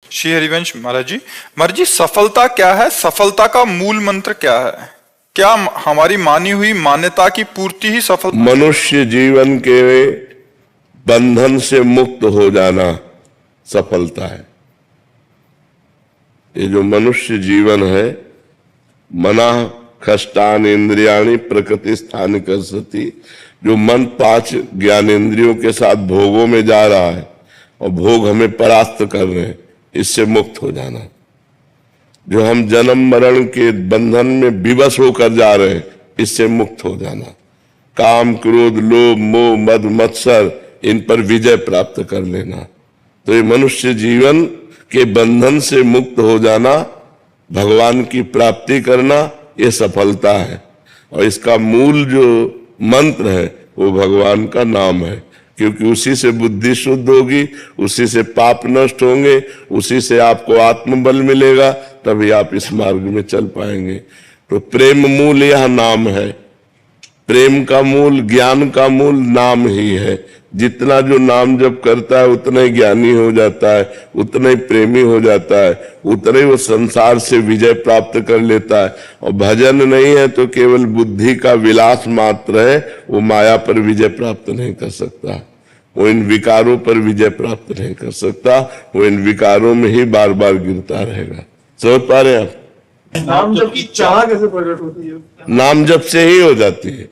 श्री हरिवंश महाराज जी सफलता क्या है? सफलता का मूल मंत्र क्या है? क्या हमारी मानी हुई मान्यता की पूर्ति ही सफलता? मनुष्य जीवन के बंधन से मुक्त हो जाना सफलता है। ये जो मनुष्य जीवन है, मना खष्टान इंद्रियाणी प्रकृति स्थान करसती, जो मन 5 ज्ञानेंद्रियों के साथ भोगों में जा रहा है और भोग हमें परास्त कर रहे हैं, इससे मुक्त हो जाना। जो हम जन्म मरण के बंधन में विवश होकर जा रहे हैं, इससे मुक्त हो जाना। काम क्रोध लोभ मोह मद मत्सर, इन पर विजय प्राप्त कर लेना। तो ये मनुष्य जीवन के बंधन से मुक्त हो जाना, भगवान की प्राप्ति करना, ये सफलता है। और इसका मूल जो मंत्र है वो भगवान का नाम है, क्योंकि उसी से बुद्धि शुद्ध होगी, उसी से पाप नष्ट होंगे, उसी से आपको आत्मबल मिलेगा, तभी आप इस मार्ग में चल पाएंगे। तो प्रेम मूल यह नाम है। प्रेम का मूल, ज्ञान का मूल नाम ही है। जितना जो नाम जप करता है उतना ही ज्ञानी हो जाता है, उतना ही प्रेमी हो जाता है, उतना ही वो संसार से विजय प्राप्त कर लेता है। और भजन नहीं है तो केवल बुद्धि का विलास मात्र है, वो माया पर विजय प्राप्त नहीं कर सकता, वो इन विकारों पर विजय प्राप्त नहीं कर सकता, वो इन विकारों में ही बार बार गिरता रहेगा। समझ पा रहे आप? नाम जप की चाह कैसे प्रकट होती है? नाम जप से ही हो जाती है।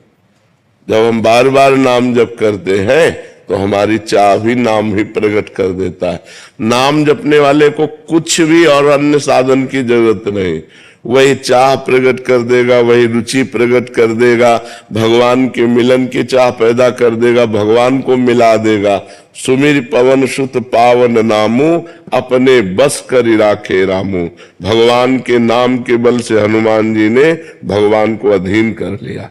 जब हम बार बार नाम जप करते हैं तो हमारी चाह भी नाम ही प्रकट कर देता है। नाम जपने वाले को कुछ भी और अन्य साधन की जरूरत नहीं, वही चाह प्रकट कर देगा, वही रुचि प्रकट कर देगा, भगवान के मिलन की चाह पैदा कर देगा, भगवान को मिला देगा। सुमिर पवन सुत पावन नामू, अपने बस कर राखे रामू। भगवान के नाम के बल से हनुमान जी ने भगवान को अधीन कर लिया।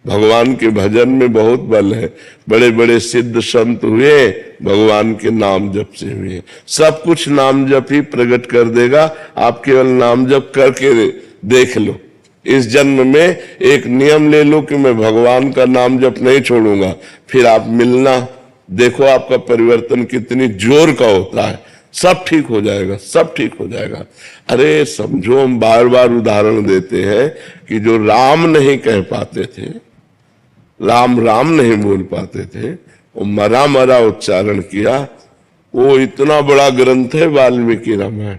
भगवान के भजन में बहुत बल है। बड़े बड़े सिद्ध संत हुए भगवान के नाम जप से हुए। सब कुछ नाम जप ही प्रकट कर देगा। आप केवल नाम जप करके देख लो। इस जन्म में एक नियम ले लो कि मैं भगवान का नाम जप नहीं छोड़ूंगा, फिर आप मिलना, देखो आपका परिवर्तन कितनी जोर का होता है। सब ठीक हो जाएगा, सब ठीक हो जाएगा। अरे समझो, हम बार बार उदाहरण देते हैं कि जो राम नहीं कह पाते थे, राम राम नहीं बोल पाते थे, वो मरा मरा उच्चारण किया। वो इतना बड़ा ग्रंथ है वाल्मीकि रामायण,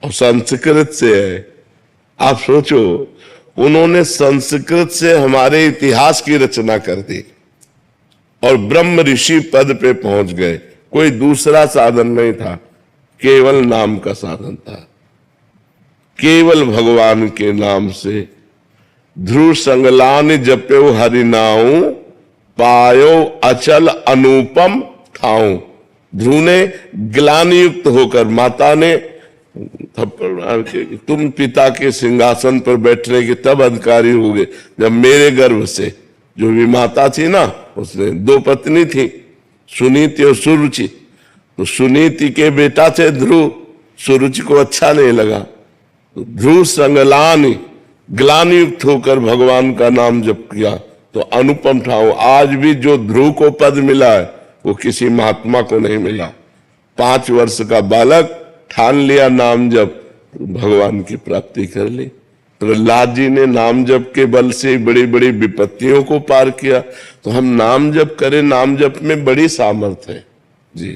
और संस्कृत से है। आप सोचो, उन्होंने संस्कृत से हमारे इतिहास की रचना कर दी और ब्रह्म ऋषि पद पे पहुंच गए। कोई दूसरा साधन नहीं था, केवल नाम का साधन था। केवल भगवान के नाम से ध्रुव संगलान जप्यो हरिनाऊ, पायो अचल अनुपम ठाऊ। ध्रुव ने ग्लानि युक्त होकर, माता ने थप्पड़ मार के, तुम पिता के सिंहासन पर बैठने के तब अधिकारी हो गए जब मेरे गर्भ से, जो भी माता थी ना, उसने 2 पत्नी थी, सुनीति और सुरुचि। तो सुनीति के बेटा थे ध्रुव, सुरुचि को अच्छा नहीं लगा, तो ध्रुव संगलानि ग्लानि युक्त होकर भगवान का नाम जप किया तो अनुपम ठाऊ। आज भी जो ध्रुव को पद मिला है वो किसी महात्मा को नहीं मिला। 5 वर्ष का बालक ठान लिया नाम जप, भगवान की प्राप्ति कर ली। प्रहलाद जी ने नाम जप के बल से बड़ी बड़ी विपत्तियों को पार किया। तो हम नाम जप करें, नाम जप में बड़ी सामर्थ्य है जी।